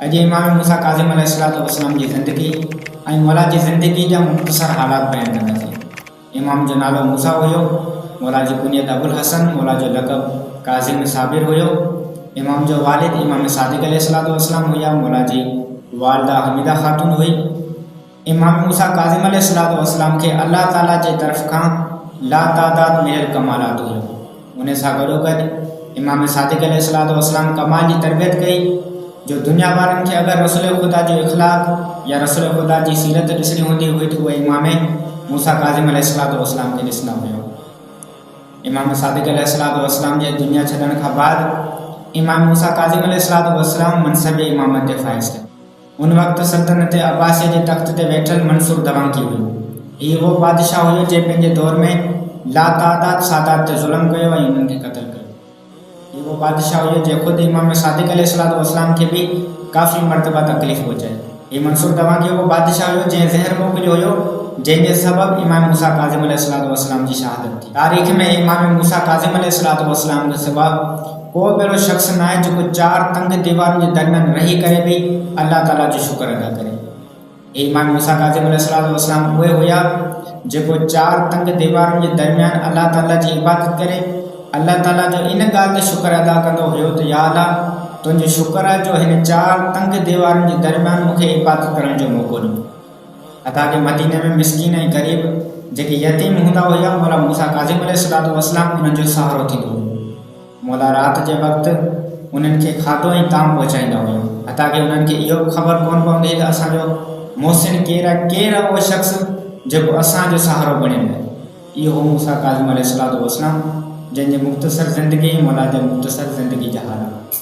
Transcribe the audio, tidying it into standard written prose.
अॼु इमाम मूसा काज़िम अलैहिस्सलाम जी ज़िंदगी ऐं मौला जी ज़िंदगी जा मुख़्तसर हालात बयानु कंदासीं। इमाम जो नालो मूसा हुयो, मौला जी कुनियत अबुल हसन, मौला जो लक़ब काज़िम साबिर हुयो। इमाम जो वालिद इमाम सादिक़ अलैहिस्सलाम हुया, मौला जी वालदा हमीदा ख़ातून हुई। इमाम मूसा काज़िम अलैहिस्सलाम खे अल्लाह ताला जे तरफ़ खां लातादाद मिलियल कमालात हुयो। उन सां गॾोगॾु इमाम सादिक़ अलैहिस्सलाम कमाल जी तरबियत कई जो दुनिया वारनि खे अगरि रसूल ख़ुदा जो इख़लाक़ या रसूल ख़ुदा जी सीरत ॾिसणी हूंदी हुई त उहे इमाम मूसा काज़िम अलैहिस्सलाम खे ॾिसंदा हुयो। इमाम सादिक़ अलैहिस्सलाम जे दुनिया छॾण खां बाद इमाम मूसा काज़िम अलैहिस्सलाम मनसब इमामत ते फ़ाइज़ थिया। उन वक़्तु सल्तनत अब्बासिया जे तख़्त ते वेठल मंसूर दवांकी हुयो। हीउ उहो बादशाह हुयो जे पंहिंजे दौर में लातादाद सादात ते ज़ुल्म कयो ऐं उन्हनि खे क़त्ल कयो। हीउ उहो बादशाह हुयो जे ख़ुदि इमाम सादिक़ अलैहिस्सलाम खे बि काफ़ी मरतबा तकलीफ़ पहुचाई। हीउ मंसूर दवांकी उहो बादशाह हुयो जंहिं ज़हर मोकिलियो हुयो, जंहिंजे सबबु इमाम मूसा काज़िम अलैहिस्सलाम जी शहादत थी। तारीख़ में इमाम मूसा काज़िम अलैहिस्सलाम के सिवा को बि अहिड़ो शख़्स न आहे जेको 4 तंग दीवारुनि जे दरमियान रही करे बि अल्लाह ताला जो शुक्र अदा करे। इमाम मूसा काज़िम अलैहिस्सलाम उहे हुया जेको 4 तंग दीवारुनि जे दरमियान अल्लाह ताला जी इबादत करे, अल्लाह ताला जो इन ॻाल्हि ते शुक्र अदा कंदो हुयो त या अल्लाह, तुंहिंजो शुक्र आहे जो हिन 4 तंग दीवारुनि जे दरमियान मूंखे इबादत करण जो मौक़ो ॾिनो। अदा के मदीने में मिस्कीन ऐं ग़रीब जेके यतीम हूंदा हुया, मौला मूसा काज़िम अलैहिस्सलाम उन्हनि जो सहारो थींदो हुयो। मौला राति जे वक़्तु उन्हनि खे खाधो ऐं ताम पहुचाईंदा हुयो। अदा के उन्हनि खे इहो ख़बर कोन पवंदी त असांजो मोहसिन केरु आहे, केरु आहे उहो शख़्स जेको असांजो सहारो बणियल आहे। इहो हो मूसा काज़िम अलैहिस्सलाम जंहिंजे मुख़्तसर ज़िंदगी, मौला जे मुख़्तसर ज़िंदगी जा हालात।